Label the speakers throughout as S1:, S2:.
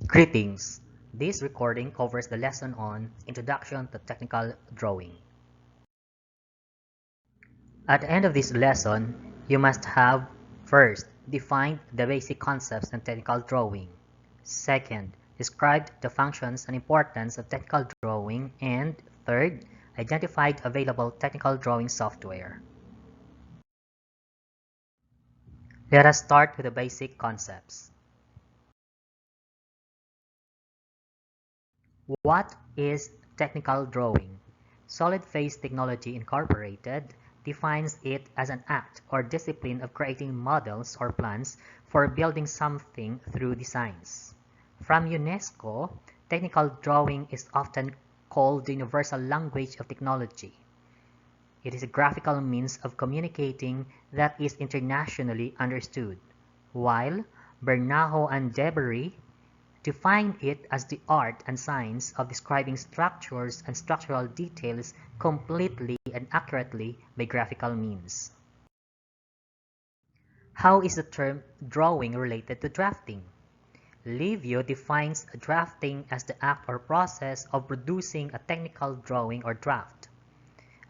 S1: Greetings! This recording covers the lesson on Introduction to Technical Drawing. At the end of this lesson, you must have first, defined the basic concepts in technical drawing. Second, described the functions and importance of technical drawing. And third, identified available technical drawing software. Let us start with the basic concepts. What is technical drawing? Solid Phase Technology Incorporated defines it as an act or discipline of creating models or plans for building something through designs. From UNESCO, technical drawing is often called the universal language of technology. It is a graphical means of communicating that is internationally understood, while Bernajo and Debery define it as the art and science of describing structures and structural details completely and accurately by graphical means. How is the term drawing related to drafting? Livio defines drafting as the act or process of producing a technical drawing or draft.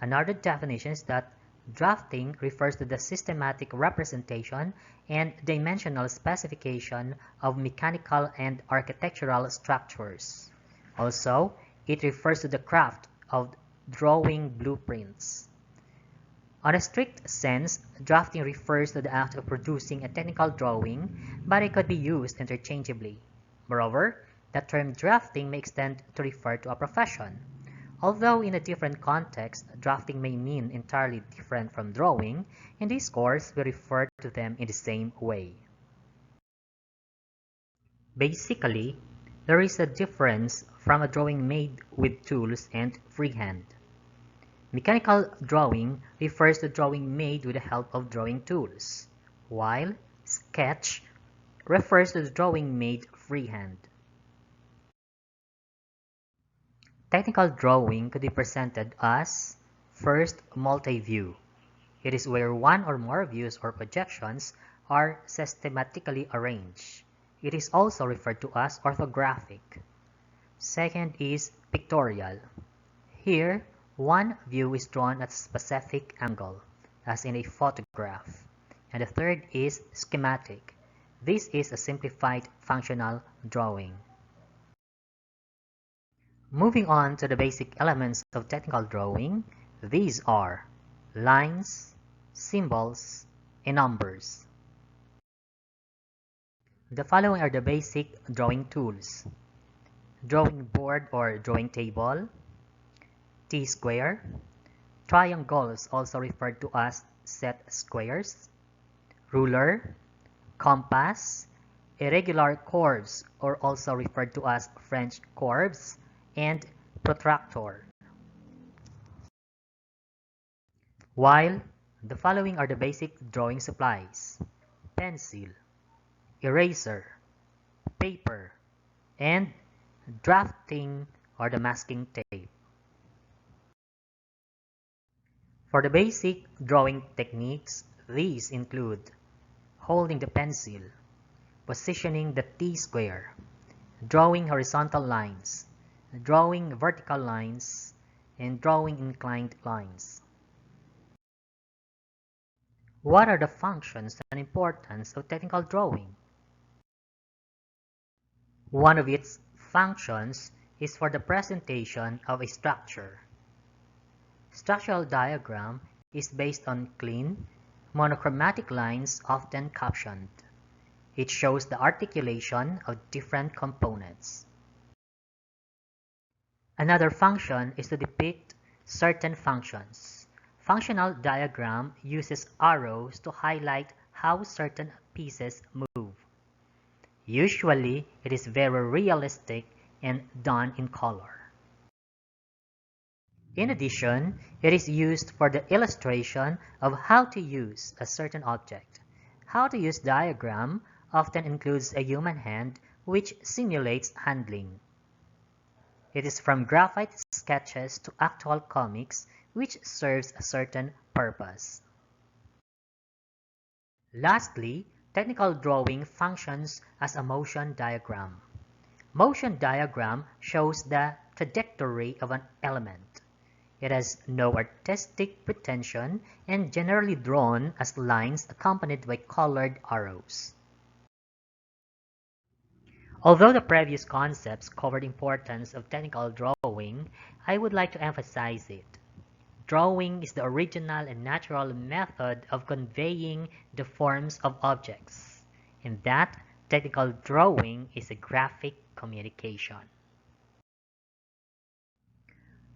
S1: Another definition is that drafting refers to the systematic representation and dimensional specification of mechanical and architectural structures. Also, it refers to the craft of drawing blueprints. On a strict sense, drafting refers to the act of producing a technical drawing, but it could be used interchangeably. Moreover, the term drafting may extend to refer to a profession. Although in a different context, drafting may mean entirely different from drawing, in this course we refer to them in the same way. Basically, there is a difference from a drawing made with tools and freehand. Mechanical drawing refers to drawing made with the help of drawing tools, while sketch refers to the drawing made freehand. Technical drawing could be presented as, first, multi-view. It is where one or more views or projections are systematically arranged. It is also referred to as orthographic. Second is pictorial. Here, one view is drawn at a specific angle, as in a photograph. And the third is schematic. This is a simplified functional drawing. Moving on to the basic elements of technical drawing, these are lines, symbols, and numbers. The following are the basic drawing tools: drawing board or drawing table, T-square, triangles also referred to as set squares, ruler, compass, irregular curves or also referred to as French curves, and protractor. While the following are the basic drawing supplies: pencil, eraser, paper, and drafting or the masking tape. For the basic drawing techniques, these include holding the pencil, positioning the T-square, drawing horizontal lines, drawing vertical lines, and drawing inclined lines. What are the functions and importance of technical drawing? One of its functions is for the presentation of a structure. Structural diagram is based on clean, monochromatic lines often captioned. It shows the articulation of different components. Another function is to depict certain functions. Functional diagram uses arrows to highlight how certain pieces move. Usually, it is very realistic and done in color. In addition, it is used for the illustration of how to use a certain object. How to use diagram often includes a human hand which simulates handling. It is from graphite sketches to actual comics, which serves a certain purpose. Lastly, technical drawing functions as a motion diagram. Motion diagram shows the trajectory of an element. It has no artistic pretension and generally drawn as lines accompanied by colored arrows. Although the previous concepts covered the importance of technical drawing, I would like to emphasize it. Drawing is the original and natural method of conveying the forms of objects, and that technical drawing is a graphic communication.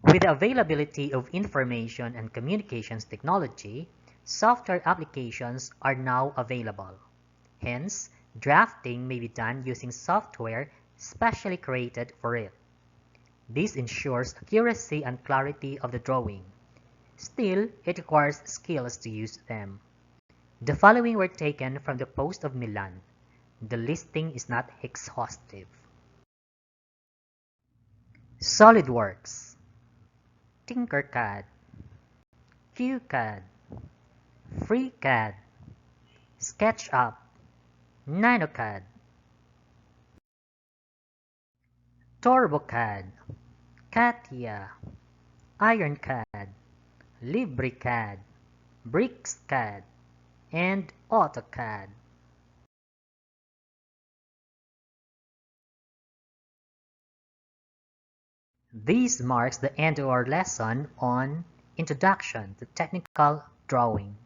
S1: With the availability of information and communications technology, software applications are now available. Hence, drafting may be done using software specially created for it. This ensures accuracy and clarity of the drawing. Still, it requires skills to use them. The following were taken from the Post of Milan. The listing is not exhaustive. SolidWorks, Tinkercad, QCAD, FreeCAD, SketchUp, NanoCAD, TurboCAD, CATIA, IronCAD, LibreCAD, BricsCAD, and AutoCAD. This marks the end of our lesson on Introduction to Technical Drawing.